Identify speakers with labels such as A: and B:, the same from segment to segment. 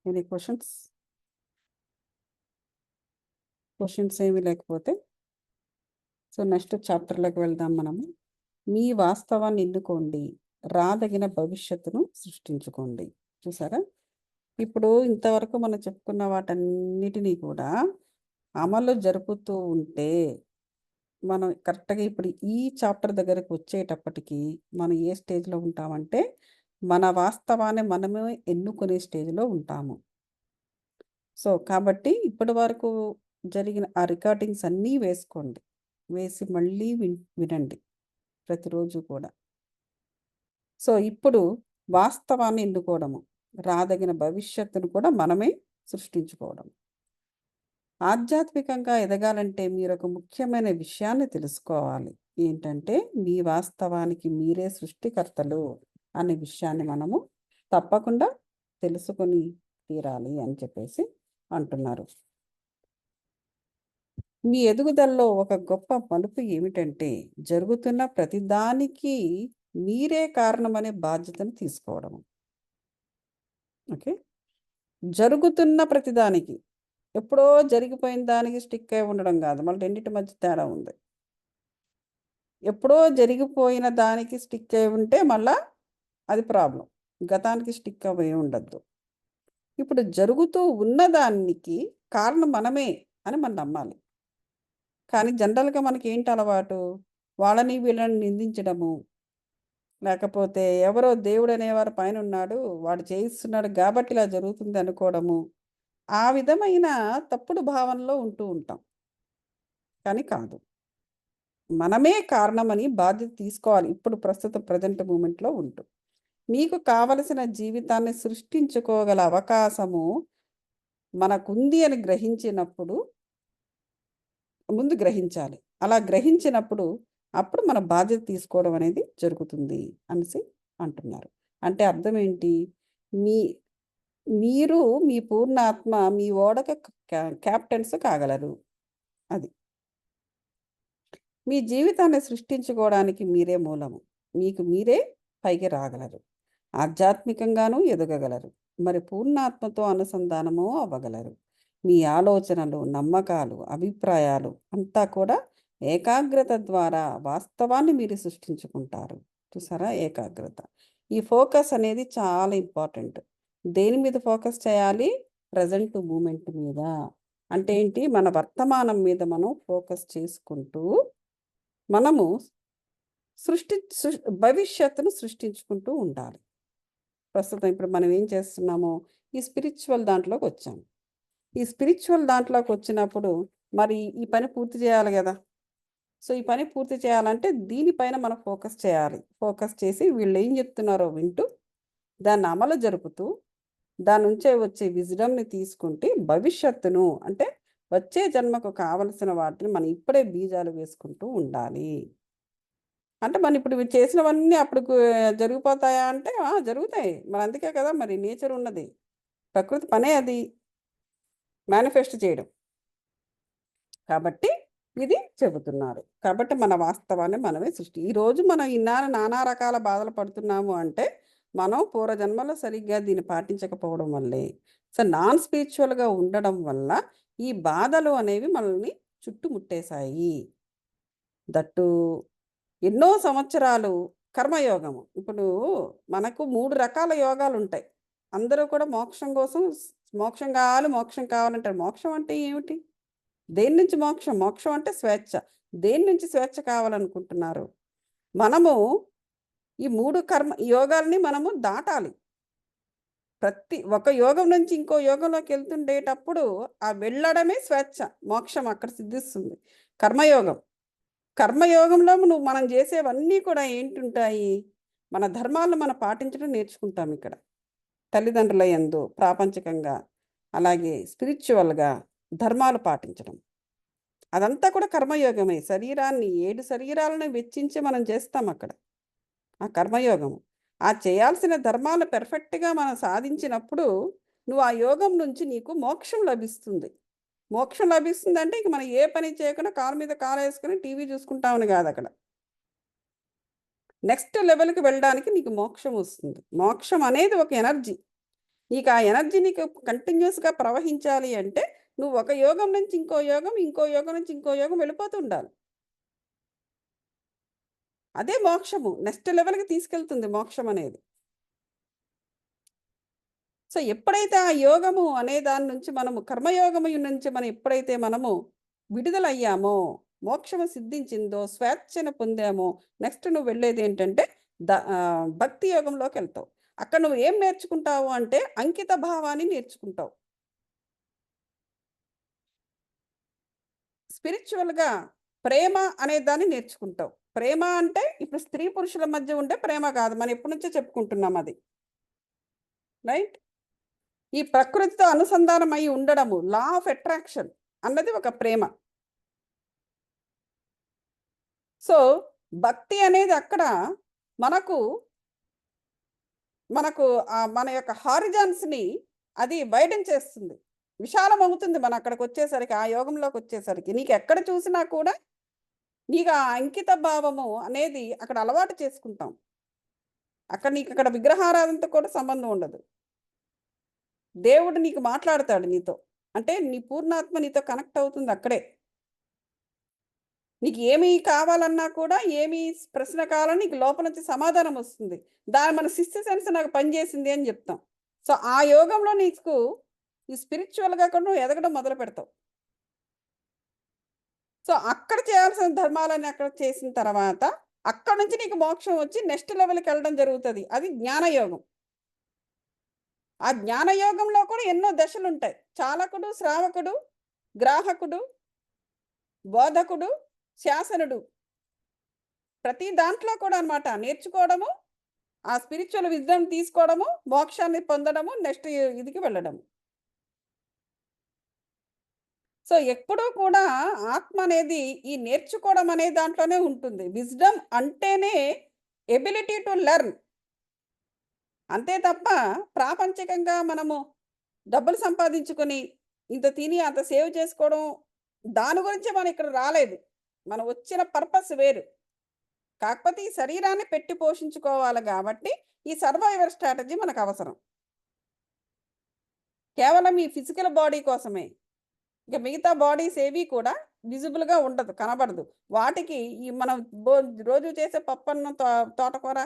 A: Any questions ఏమీ లేకపోతే so next చాప్టర్లోకి వెళ్దాం మనము. మీ వాస్తవాన్ని ఎన్నుకోండి, రాదగిన భవిష్యత్తును సృష్టించుకోండి. చూసారా, ఇప్పుడు ఇంతవరకు మనం చెప్పుకున్న వాటన్నిటినీ కూడా అమలు జరుపుతూ ఉంటే మనం కరెక్ట్గా ఇప్పుడు ఈ చాప్టర్ దగ్గరకు వచ్చేటప్పటికి మనం ఏ స్టేజ్లో ఉంటామంటే మన వాస్తవాన్ని మనమే ఎన్నుకునే స్టేజ్లో ఉంటాము. సో కాబట్టి ఇప్పటి వరకు జరిగిన ఆ రికార్డింగ్స్ అన్నీ వేసుకోండి, వేసి మళ్ళీ వినండి ప్రతిరోజు కూడా. సో ఇప్పుడు వాస్తవాన్ని ఎన్నుకోవడము, రాదగిన భవిష్యత్తును కూడా మనమే సృష్టించుకోవడం. ఆధ్యాత్మికంగా ఎదగాలంటే మీరు ఒక ముఖ్యమైన విషయాన్ని తెలుసుకోవాలి. ఏంటంటే మీ వాస్తవానికి మీరే సృష్టికర్తలు అనే విషయాన్ని మనము తప్పకుండా తెలుసుకొని తీరాలి అని చెప్పేసి అంటున్నారు. మీ ఎదుగుదలలో ఒక గొప్ప మలుపు ఏమిటంటే జరుగుతున్న ప్రతిదానికి మీరే కారణమనే బాధ్యతను తీసుకోవడం. ఓకే, జరుగుతున్న ప్రతిదానికి, ఎప్పుడో జరిగిపోయిన దానికి స్టిక్ అయి ఉండడం కాదు, మళ్ళీ రెండింటి మధ్య తేడా ఉంది. ఎప్పుడో జరిగిపోయిన దానికి స్టిక్ అయి ఉంటే మళ్ళా అది ప్రాబ్లం, గతానికి స్టిక్ అయి ఉండద్దు. ఇప్పుడు జరుగుతూ ఉన్నదానికి కారణం మనమే అని మనం నమ్మాలి. కానీ జనరల్గా మనకి ఏంటి అలవాటు, వాళ్ళని వీళ్ళని నిందించడము, లేకపోతే ఎవరో దేవుడు అనేవారు పైన ఉన్నాడు, వాడు చేయిస్తున్నాడు కాబట్టి ఇలా జరుగుతుంది అనుకోవడము, ఆ విధమైన తప్పుడు భావనలో ఉంటూ ఉంటాం. కానీ కాదు, మనమే కారణమని బాధ్యత తీసుకోవాలి. ఇప్పుడు ప్రస్తుత ప్రజెంట్ మూమెంట్లో ఉంటూ మీకు కావలసిన జీవితాన్ని సృష్టించుకోగల అవకాశము మనకుంది అని గ్రహించినప్పుడు ముందు గ్రహించాలి. అలా గ్రహించినప్పుడు అప్పుడు మన బాధ్యత తీసుకోవడం అనేది జరుగుతుంది అనేసి అంటున్నారు. అంటే అర్థం ఏంటి, మీరు మీ పూర్ణ ఆత్మ మీ ఓడక క్యాప్టెన్స్ కాగలరు. అది మీ జీవితాన్ని సృష్టించుకోవడానికి మీరే మూలము. మీకు మీరే పైకి రాగలరు, ఆధ్యాత్మికంగానూ ఎదగగలరు, మరి పూర్ణాత్మతో అనుసంధానము అవ్వగలరు. మీ ఆలోచనలు, నమ్మకాలు, అభిప్రాయాలు అంతా కూడా ఏకాగ్రత ద్వారా వాస్తవాన్ని మీరు సృష్టించుకుంటారు. చూసారా, ఏకాగ్రత. ఈ ఫోకస్ అనేది చాలా ఇంపార్టెంట్. దేని మీద ఫోకస్ చేయాలి? ప్రజెంట్ మూమెంట్ మీద. అంటే ఏంటి, మన వర్తమానం మీద మనం ఫోకస్ చేసుకుంటూ మనము భవిష్యత్తును సృష్టించుకుంటూ ఉండాలి. ప్రస్తుతం ఇప్పుడు మనం ఏం చేస్తున్నామో ఈ స్పిరిచువల్ దాంట్లోకి వచ్చాము. ఈ స్పిరిచువల్ దాంట్లోకి వచ్చినప్పుడు మరి ఈ పని పూర్తి చేయాలి కదా. సో ఈ పని పూర్తి చేయాలంటే దీనిపైన మనం ఫోకస్ చేయాలి. ఫోకస్ చేసి వీళ్ళు ఏం చెప్తున్నారో వింటూ దాన్ని అమలు జరుపుతూ దాని నుంచే వచ్చే విజ్డమ్ని తీసుకుంటే భవిష్యత్తును, అంటే వచ్చే జన్మకు కావలసిన వాటిని మనం ఇప్పుడే బీజాలు వేసుకుంటూ ఉండాలి. అంటే మనం ఇప్పుడు చేసినవన్నీ అప్పుడు జరిగిపోతాయా అంటే జరుగుతాయి. మరి అందుకే కదా మరి నేచర్ ఉన్నది, ప్రకృతి పనే అది మేనిఫెస్ట్ చేయడం. కాబట్టి ఇది చెబుతున్నారు. కాబట్టి మన వాస్తవాన్ని మనమే ఈరోజు మనం ఇన్నాళ్ళు నానా రకాల బాధలు పడుతున్నాము అంటే మనం పూర్వజన్మలో సరిగ్గా దీన్ని పాటించకపోవడం వల్లే. సో నాన్ స్పిరిచువల్గా ఉండడం వల్ల ఈ బాధలు అనేవి మనల్ని చుట్టుముట్టేశాయి. దట్టు ఎన్నో సంవత్సరాలు కర్మయోగము. ఇప్పుడు మనకు 3 రకాల యోగాలు ఉంటాయి. అందరూ కూడా మోక్షం కోసం మోక్షం కావాలి, మోక్షం కావాలంటారు. మోక్షం అంటే ఏమిటి? దేని నుంచి మోక్షం? మోక్షం అంటే స్వేచ్ఛ. దేని నుంచి స్వేచ్ఛ కావాలనుకుంటున్నారు? మనము ఈ 3 యోగాల్ని మనము దాటాలి. ప్రతి ఒక యోగం నుంచి ఇంకో యోగంలోకి వెళ్తుండేటప్పుడు ఆ వెళ్ళడమే స్వేచ్ఛ, మోక్షం అక్కడ సిద్ధిస్తుంది. కర్మయోగం. కర్మయోగంలో మనం చేసేవన్నీ కూడా ఏంటుంటాయి, మన ధర్మాలను మనం పాటించడం నేర్చుకుంటాం ఇక్కడ. తల్లిదండ్రుల యందు, ప్రాపంచికంగా, అలాగే స్పిరిచువల్గా ధర్మాలు పాటించడం, అదంతా కూడా కర్మయోగమే. 7 శరీరాలను వెచ్చించి మనం చేస్తాం అక్కడ ఆ కర్మయోగము. ఆ చేయాల్సిన ధర్మాలు పెర్ఫెక్ట్గా మనం సాధించినప్పుడు నువ్వు ఆ యోగం నుంచి నీకు మోక్షం లభిస్తుంది. మోక్షం లభిస్తుందంటే ఇంక మనం ఏ పని చేయకుండా కాలు మీద కాలు వేసుకుని టీవీ చూసుకుంటామని కాదు, అక్కడ నెక్స్ట్ లెవెల్కి వెళ్ళడానికి నీకు మోక్షం వస్తుంది. మోక్షం అనేది ఒక ఎనర్జీ. నీకు ఆ ఎనర్జీ నీకు కంటిన్యూస్గా ప్రవహించాలి అంటే నువ్వు ఒక యోగం నుంచి ఇంకో యోగం, ఇంకో యోగం నుంచి ఇంకో యోగం వెళ్ళిపోతూ ఉండాలి. అదే మోక్షము. నెక్స్ట్ లెవెల్‌కి తీసుకెళ్తుంది మోక్షం అనేది. సో, ఎప్పుడైతే ఆ యోగము అనే దాని నుంచి మనము కర్మయోగము నుంచి మనం ఎప్పుడైతే మనము విడుదలయ్యామో, మోక్షము సిద్ధించిందో, స్వేచ్ఛను పొందామో, నెక్స్ట్ నువ్వు వెళ్ళేదేంటంటే భక్తి యోగంలోకెళ్తావు. అక్కడ నువ్వు ఏం నేర్చుకుంటావు అంటే అంకిత భావాన్ని నేర్చుకుంటావు. స్పిరిచ్యువల్‌గా ప్రేమ అనే దాన్ని నేర్చుకుంటావు. ప్రేమ అంటే ఇప్పుడు స్త్రీ పురుషుల మధ్య ఉండే ప్రేమ కాదు. మనం ఎప్పటినుంచో చెప్పుకుంటున్నాం అది. రైట్? ఈ ప్రకృతితో అనుసంధానమై ఉండడము, లా ఆఫ్ అట్రాక్షన్ అన్నది ఒక ప్రేమ. సో, భక్తి అనేది అక్కడ మనకు, మనకు మన యొక్క హారిజాన్స్‌ని అది వైడెన్ చేస్తుంది. విశాలమవుతుంది మనం అక్కడికొచ్చేసరికి, ఆ యోగంలోకొచ్చేసరికి. నీకెక్కడ చూసినా కూడా నీకు ఆ అంకిత భావము అనేది అక్కడ అలవాటు చేసుకుంటాం. నీకక్కడ విగ్రహారాధనతో కూడా సంబంధం ఉండదు. దేవుడు నీకు మాట్లాడతాడు నీతో. అంటే నీ పూర్ణాత్మ నీతో కనెక్ట్ అవుతుంది అక్కడే. నీకు ఏమి కావాలన్నా కూడా, ఏమి ప్రశ్న కావాలన్నా నీకు లోపల నుంచి సమాధానం వస్తుంది. మన సిక్స్త్ సెన్స్ నాకు పనిచేసింది అని చెప్తాం. సో, ఆ యోగంలో నీకు ఈ స్పిరిచ్యువల్‌గా కూడా నువ్వు ఎదగడం మొదలుపెడతావు. సో, అక్కడ చేయాల్సిన ధర్మాలన్నీ అక్కడ చేసిన తర్వాత, అక్కడి నుంచి నీకు మోక్షం వచ్చి నెక్స్ట్ లెవెల్‌కెళ్ళడం జరుగుతది. అది జ్ఞానయోగం. ఆ జ్ఞానయోగంలో కూడా ఎన్నో దశలుంటాయి. చాలకుడు, శ్రావకుడు, గ్రాహకుడు, బోధకుడు, శాసనుడు. ప్రతి దాంట్లో కూడా అన్నమాట నేర్చుకోవడము, ఆ స్పిరిచ్యువల్ విజ్డమ్ తీసుకోవడము, మోక్షాన్ని పొందడము, నెక్స్ట్ ఇదికి వెళ్ళడము. సో, ఎప్పుడూ కూడా ఆత్మ అనేది ఈ నేర్చుకోవడం అనే దాంట్లోనే ఉంటుంది. విజ్డమ్ అంటేనే ఎబిలిటీ టు లెర్న్. అంతే తప్ప ప్రాపంచికంగా మనము డబ్బులు సంపాదించుకొని, ఇంత తిని, అంత సేవ్ చేసుకోవడం, దాని గురించే మనం ఇక్కడ రాలేదు. మనం వచ్చిన పర్పస్ వేరు. కాకపోతే ఈ శరీరాన్ని పెట్టి పోషించుకోవాలి గాబట్టి, ఈ సర్వైవల్ స్ట్రాటజీ మనకవసరం. కేవలం ఈ ఫిజికల్ బాడీ కోసమే. ఇక మిగతా బాడీస్ ఏవి కూడా విజిబుల్‌గా ఉండదు. కనబడదు. వాటికి ఈ మనం రోజు చేసే పప్పన్నం, తోటకూర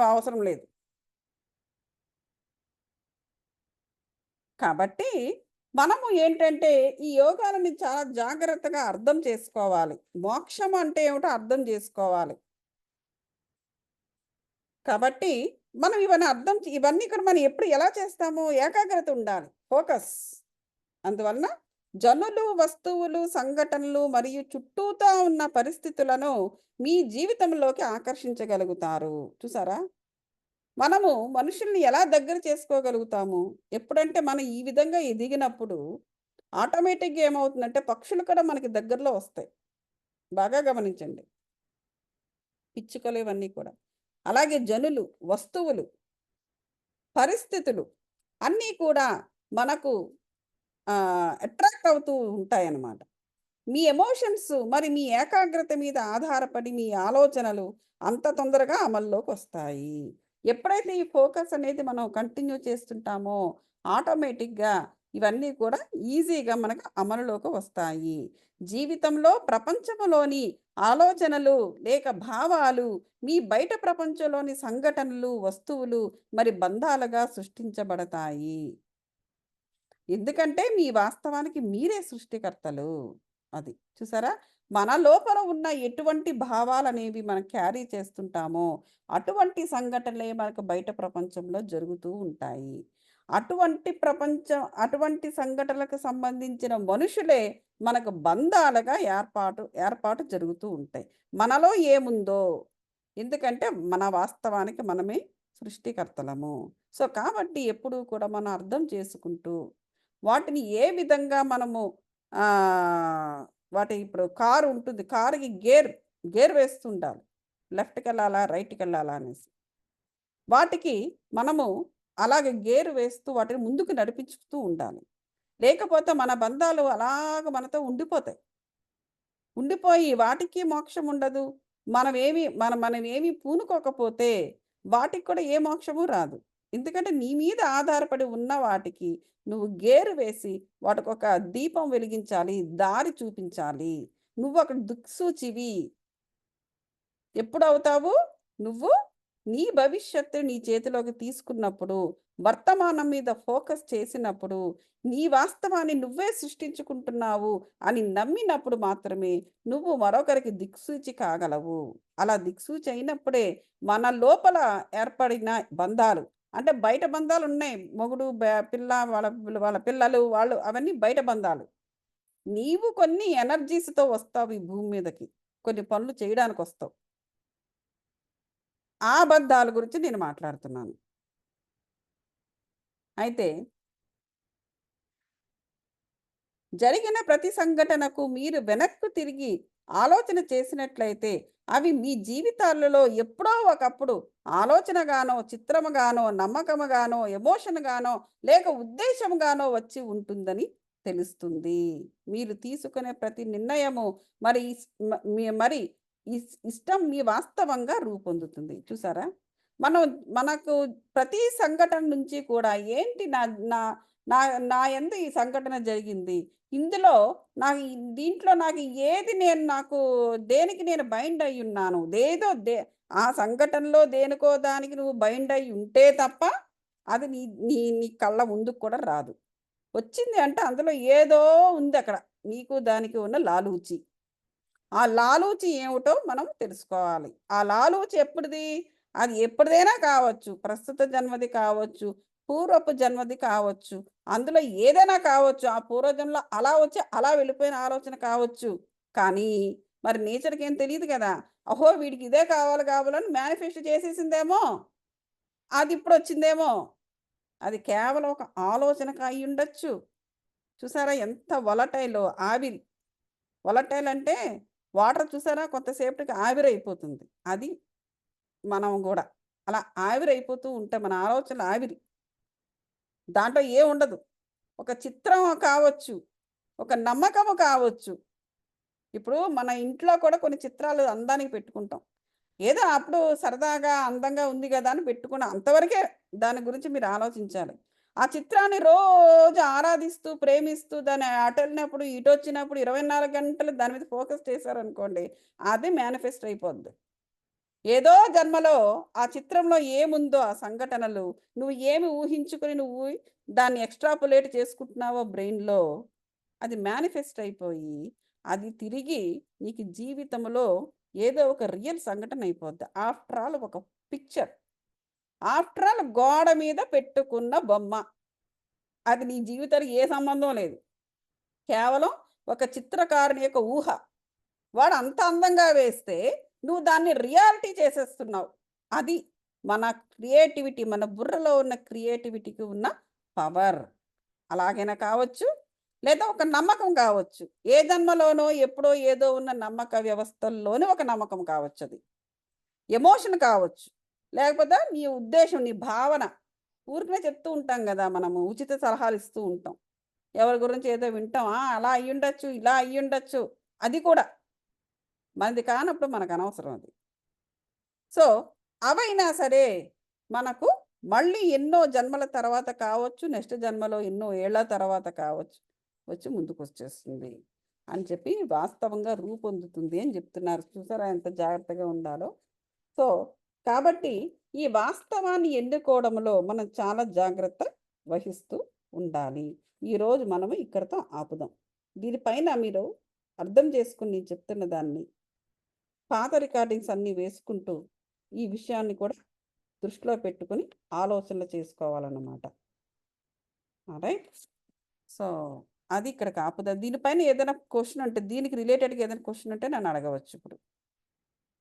A: అవసరం లేదు. కాబట్టి మనము ఏంటంటే ఈ యోగాలని చాలా జాగ్రత్తగా అర్థం చేసుకోవాలి. మోక్షం అంటే ఏమిటో అర్థం చేసుకోవాలి. కాబట్టి మనం ఇవన్నీ కూడా మనం ఎప్పుడు ఎలా చేస్తాము? ఏకాగ్రత ఉండాలి. ఫోకస్. అందువలన జనులు, వస్తువులు, సంఘటనలు మరియు చుట్టూతా ఉన్న పరిస్థితులను మీ జీవితంలోకి ఆకర్షించగలుగుతారు. చూసారా? మనము మనుషుల్ని ఎలా దగ్గర చేసుకోగలుగుతాము? ఎప్పుడంటే మనం ఈ విధంగా ఎదిగినప్పుడు ఆటోమేటిక్‌గా ఏమవుతుందంటే పక్షులు కూడా మనకి దగ్గరలో వస్తాయి. బాగా గమనించండి. పిచ్చుకలు ఇవన్నీ కూడా. అలాగే జనులు, వస్తువులు, పరిస్థితులు అన్నీ కూడా మనకు అట్రాక్ట్ అవుతూ ఉంటాయన్నమాట. మీ ఎమోషన్స్ మరి మీ ఏకాగ్రత మీద ఆధారపడి మీ ఆలోచనలు అంత తొందరగా అమల్లోకొస్తాయి. ఎప్పుడైతే ఈ ఫోకస్ అనేది మనం కంటిన్యూ చేస్తుంటామో ఆటోమేటిక్‌గా ఇవన్నీ కూడా ఈజీగా మనకు అమలులోకి వస్తాయి. జీవితంలో ప్రపంచంలోని ఆలోచనలు లేక భావాలు మీ బయట ప్రపంచంలోని సంఘటనలు, వస్తువులు మరి బంధాలుగా సృష్టించబడతాయి. ఎందుకంటే మీ వాస్తవానికి మీరే సృష్టికర్తలు. అది. చూసారా? మన లోపల ఉన్న ఎటువంటి భావాలనేవి మనం క్యారీ చేస్తుంటామో, అటువంటి సంఘటనలే మనకు బయట ప్రపంచంలో జరుగుతూ ఉంటాయి. అటువంటి సంఘటనలకు సంబంధించిన మనుషులే మనకు బంధాలుగా ఏర్పాటు జరుగుతూ ఉంటాయి. మనలో ఏముందో ఎందుకంటే మన వాస్తవానికి మనమే సృష్టికర్తలము. సో, కాబట్టి ఎప్పుడూ కూడా మనం అర్థం చేసుకుంటూ వాటిని ఏ విధంగా మనము ఆహ్, ఇప్పుడు కారు ఉంటుంది. కారుకి గేర్ వేస్తుండాలి. లెఫ్ట్‌కెళ్ళాలా? రైట్‌కెళ్ళాలా? అనేసి. వాటికి మనము అలాగే గేర్ వేస్తూ వాటిని ముందుకు నడిపించుతూ ఉండాలి. లేకపోతే మన బంధాలు అలాగ మనతో ఉండిపోతాయి. ఉండిపోయి వాటికి మోక్షం ఉండదు. మనమేమి పూనుకోకపోతే వాటికి కూడా ఏ మోక్షము రాదు. ఎందుకంటే నీ మీద ఆధారపడి ఉన్న వాటికి నువ్వు గేరు వేసి వాటికొక దీపం వెలిగించాలి, దారి చూపించాలి. నువ్వు అక్కడ దిక్సూచివి. ఎప్పుడవుతావు? నువ్వు నీ భవిష్యత్తు నీ చేతిలోకి తీసుకున్నప్పుడు, వర్తమానం మీద ఫోకస్ చేసినప్పుడు, నీ వాస్తవాన్ని నువ్వే సృష్టించుకుంటున్నావు అని నమ్మినప్పుడు మాత్రమే నువ్వు మరొకరికి దిక్సూచి కాగలవు. అలా దిక్సూచి అయినప్పుడే మన లోపల ఏర్పడిన బంధాలు, అంటే బయట బంధాలున్నాయి. మొగుడు, పిల్ల, వాళ్ళ పిల్లలు వాళ్ళు అవన్నీ బయట బంధాలు. నీవు కొన్ని ఎనర్జీస్‌తో వస్తావు ఈ భూమి మీదకి. కొన్ని పనులు చేయడానికొస్తావు. ఆ బంధాల గురించి నేను మాట్లాడుతున్నాను. అయితే జరిగిన ప్రతి సంఘటనకు మీరు వెనక్కు తిరిగి ఆలోచన చేసినట్లయితే అవి మీ జీవితాలలో ఎప్పుడో ఒకప్పుడు ఆలోచనగానో, చిత్రముగానో, నమ్మకముగానో, ఎమోషన్‌గానో లేక ఉద్దేశముగానో వచ్చి ఉంటుందని తెలుస్తుంది. మీరు తీసుకునే ప్రతి నిర్ణయము మరి మరి ఇష్టం మీ వాస్తవంగా రూపొందుతుంది. చూసారా? మనం మనకు ప్రతి సంఘటన నుంచి కూడా ఏంటి నా నా నా నా యందు ఈ సంఘటన జరిగింది. ఇందులో నాకు దీంట్లో నాకు ఏది నాకు దేనికి నేను బైండ్ అయ్యున్నాను. ఆ సంఘటనలో దేనికో దానికి నువ్వు బైండ్ అయ్యి ఉంటే తప్ప అది నీ నీ నీ కళ్ళ ముందుకు కూడా రాదు. వచ్చింది అంటే అందులో ఏదో ఉందక్కడ. నీకు దానికి ఉన్న లాలూచి. ఆ లాలూచి ఏమిటో మనం తెలుసుకోవాలి. ఆ లాలూచి ఎప్పుడిది? అది ఎప్పటిదైనా కావచ్చు. ప్రస్తుత జన్మది కావచ్చు. పూర్వపు జన్మది కావచ్చు. అందులో ఏదైనా కావచ్చు. ఆ పూర్వజన్మలో అలా వచ్చి అలా వెళ్ళిపోయిన ఆలోచన కావచ్చు. కానీ మరి నేచర్‌కేం తెలీదు గదా! అహో! వీడికి ఇదే కావాలని మేనిఫెస్ట్ చేసేసిందేమో! అదిప్పుడొచ్చిందేమో! అది కేవలం ఒక ఆలోచనకు అయ్యుండొచ్చు. చూసారా ఎంత వొలటైలో ఆవిరి. వొలటైల్ అంటే వాటర్ చూసారా కొంతసేపటికి ఆవిరైపోతుంది. అది మనం గూడా. అలా ఆవిరైపోతూ ఉంటే మన ఆలోచనలు ఆవిరి. దాంట్లో ఏముండదు. ఒక చిత్రం కావచ్చు. ఒక నమ్మకము కావచ్చు. ఇప్పుడు మన ఇంట్లో కూడా కొన్ని చిత్రాలు అందానికి పెట్టుకుంటాం. ఏదో అప్పుడు సరదాగా అందంగా ఉంది గదా! అని పెట్టుకున్న అంతవరకే దాని గురించి మీరు ఆలోచించాలి. ఆ చిత్రాన్ని రోజు ఆరాధిస్తూ, ప్రేమిస్తూ దాన్ని అటెళ్ళినప్పుడు, ఇటొచ్చినప్పుడు 24 గంటలు దాని మీద ఫోకస్ చేశారనుకోండి, అది మేనిఫెస్ట్ అయిపోద్ది. ఏదో జన్మలో ఆ చిత్రంలో ఏముందో ఆ సంఘటనలు, నువ్వు ఏమి ఊహించుకొని దాన్ని ఎక్స్‌ట్రాపులేట్ చేసుకుంటున్నావో బ్రెయిన్‌లో, అది మేనిఫెస్ట్ అయిపోయి, అది తిరిగి నీకు జీవితంలో ఏదో ఒక రియల్ సంఘటన అయిపోద్ది. ఆఫ్టర్ ఆల్ ఒక పిక్చర్. ఆఫ్టర్ ఆల్ గోడ మీద పెట్టుకున్న బొమ్మ. అది నీ జీవితానికి ఏ సంబంధం లేదు. కేవలం ఒక చిత్రకారుని యొక్క ఊహ. వాడు అంత అందంగా వేస్తే, నువ్వు దాన్ని రియాలిటీ చేసేస్తున్నావు. అది మన క్రియేటివిటీ, మన బుర్రలో ఉన్న క్రియేటివిటీకి ఉన్న పవర్. అలాగైనా కావచ్చు, లేదా ఒక నమ్మకం కావచ్చు. ఏ జన్మలోనో, ఎప్పుడో ఏదో ఉన్న నమ్మక వ్యవస్థల్లోని ఒక నమ్మకం కావచ్చది. ఎమోషన్ కావచ్చు. లేకపోతే నీ ఉద్దేశ్యం, నీ భావన. ఊరికనే చెప్తూ ఉంటాం గదా! మనము ఉచిత సలహాలు ఇస్తూ ఉంటాం. ఎవరి గురించి ఏదో వింటాం. ఆ! అలా అయ్యుండొచ్చు, ఇలా అయ్యుండొచ్చు. అది కూడా. మనది కానప్పుడు మనకనవసరం అది. సో, అవైనా సరే మనకు మళ్ళీ ఎన్నో జన్మల తర్వాత కావచ్చు, నెక్స్ట్ జన్మలో ఎన్నో ఏళ్ల తర్వాత కావచ్చు, వచ్చి ముందుకొచ్చేస్తుంది అని చెప్పి వాస్తవంగా రూపొందుతుంది అని చెప్తున్నారు. చూసారా ఎంత జాగ్రత్తగా ఉండాలో? సో, కాబట్టి ఈ వాస్తవాన్ని ఎన్నుకోవడంలో మనం చాలా జాగ్రత్త వహిస్తూ ఉండాలి. ఈరోజు మనము ఇక్కడితో ఆపుదాం. దీనిపైన మీరు అర్థం చేసుకొని నేను చెప్తున్న దాన్ని పాత రికార్డింగ్స్ అన్నీ వేసుకుంటూ, ఈ విషయాన్ని కూడా దృష్టిలో పెట్టుకొని ఆలోచనలు చేసుకోవాలన్నమాట. ఆల్రైట్. సో, అది ఇక్కడికి ఆపుదాం. దీనిపైన ఏదైనా క్వెషన్ ఉంటే దీనికి రిలేటెడ్‌గా ఏదైనా క్వెషన్ ఉంటే నన్ను అడగవచ్చు ఇప్పుడు.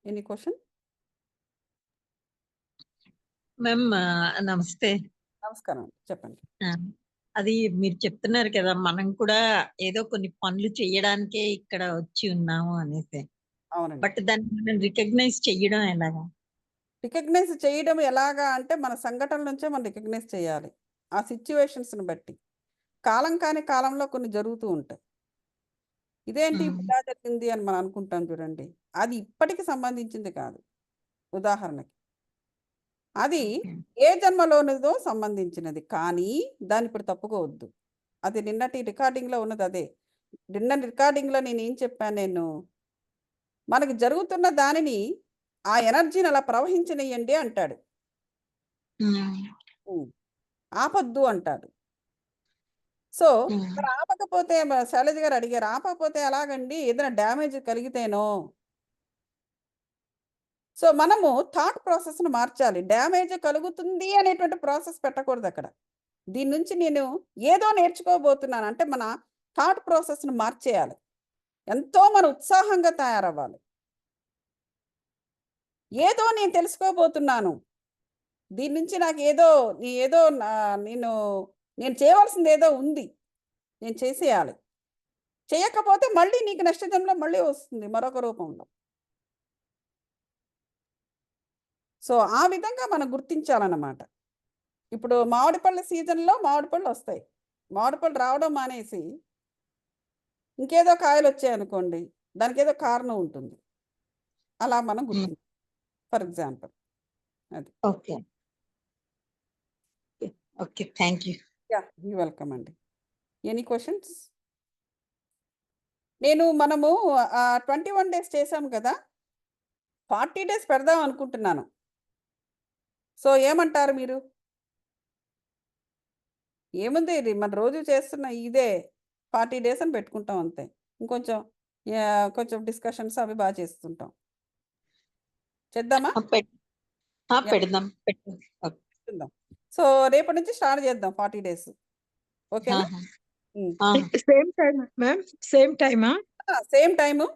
A: Any question?
B: మ్యామ్ నమస్తే.
A: నమస్కారం అండి. చెప్పండి.
B: ఆ! అది మీరు చెప్తున్నారు కదా! మనం కూడా ఏదో కొన్ని పనులు చెయ్యడానికే ఇక్కడ వచ్చి ఉన్నాము అనేసి.
A: అవునండి.
B: బట్ దాన్ని మనం రికగ్నైజ్ చెయ్యడం ఎలాగా?
A: రికగ్నైజ్ చేయడం ఎలాగా అంటే మన సంఘటనల నుంచే మనం రికగ్నైజ్ చేయాలి. ఆ సిట్యుయేషన్స్‌ని బట్టి. కాలం కాని కాలంలో కొన్ని జరుగుతూ ఉంటాయి. ఇదేంటి ఇప్పుడు
B: హ్మ్.
A: ఇలా జరిగింది అని మనం అనుకుంటాం చూడండి. అది ఇప్పటికి సంబంధించింది కాదు. ఉదాహరణకి. అది
B: ఓకే.
A: ఏ జన్మలోనిదో సంబంధించినది. కానీ దాన్ని ఇప్పుడు తప్పుకోవద్దు. అది నిన్నటి రికార్డింగ్‌లో ఉన్నది అదే. నిన్న రికార్డింగ్‌లో నేనేం చెప్పాను నేను? మనకి జరుగుతున్న దానిని ఆ ఎనర్జీని అలా ప్రవహించనియ్యండి అంటాడు.
B: హ్మ్.
A: హ్మ్. ఆపొద్దు అంటాడు. సో,
B: హ్మ్.
A: మరి ఆపకపోతే శైలజ గారు అడిగారు. ఆపకపోతే ఎలాగండి? ఏదైనా డ్యామేజ్ కలిగితేనో? సో, మనము థాట్ ప్రాసెస్‌ని మార్చాలి. డ్యామేజ్ కలుగుతుంది అనేటువంటి ప్రాసెస్ పెట్టకూడదక్కడ. దీని నుంచి నేను ఏదో నేర్చుకోబోతున్నాను. అంటే మన థాట్ ప్రాసెస్‌ని మార్చేయాలి. ఎంతో మన ఉత్సాహంగా తయారవ్వాలి. ఏదో నేను తెలుసుకోబోతున్నాను. దీని నుంచి నాకేదో ఏదో నేను నేను చేయవలసిందేదో ఉంది. నేను చేసేయాలి. చేయకపోతే మళ్ళీ నీకు నెక్స్ట్ జన్మలో మళ్ళీ వస్తుంది మరొక రూపంలో. సో, ఆ విధంగా మనం గుర్తించాలన్నమాట. ఇప్పుడు మామిడి పళ్ళ సీజన్‌లో మామిడి పళ్ళొస్తాయి. మామిడి పళ్ళు రావడం మానేసి ఇంకేదో కాయలొచ్చాయనుకోండి. దానికేదో కారణం ఉంటుంది. అలా మనం
B: హ్మ్.
A: For example. అది.
B: Okay. Okay. Okay. Thank you.
A: Yeah! You welcome అండి. Any questions? మనము 21 డేస్ చేసాం కదా! 40 డేస్ పెడదాం అనుకుంటున్నాను. సో, ఏమంటారు మీరు? ఏముంది ఇది మన రోజు చేస్తున్న ఇదే 40 డేస్ అని పెట్టుకుంటాం అంతే. ఇంకొంచెం కొంచెం డిస్కషన్స్ అవి చేస్తుంటాం. చేద్దామా?
B: ఆ!
A: యాహ్!
B: పెడదాం. పెడదాం. ఓకే.
A: చేద్దాం. సో, రేపటి నుంచి స్టార్ట్ చేద్దాం 40 డేస్. ఓకేనా?
B: ఆహా!
A: హ్మ్.
B: ఆహా!
C: Same time ma'am? సేమ్ టైమా?
A: Same time.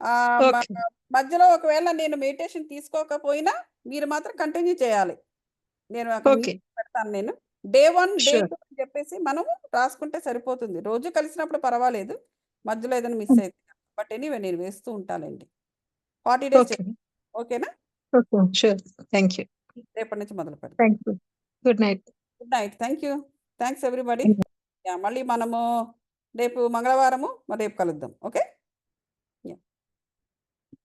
A: ఆహ్, మ
C: ఓకే.
A: మధ్యలో ఒకవేళ నేను మెడిటేషన్ తీసుకోకపోయినా మీరు మాత్రం కంటిన్యూ చేయాలి. నేను అక్కడ
C: ఓకే.
A: మీటింగ్ పెడతాను నేను. Day 1, day
C: sure.
A: 2 అని చెప్పేసి మనము రాసుకుంటే సరిపోతుంది. రోజు కలిసినప్పుడు పర్వాలేదు. మధ్యలో ఏదైనా మిస్ అయితే. బట్ ఎనీవే నేను వేస్తూ ఉంటాలెండి. 40 డేస్
C: ఓకే.
A: ఓకేనా?
C: ఓకే. షూర్. Thank you.
A: రేపటి నుంచి మొదలు పెడదాం.
C: Thank you. Good night.
A: Good night. Thank you. Thanks everybody. Yeah! మళ్ళీ మనము రేపు మంగళవారము రేపు కలుద్దాం. ఓకే?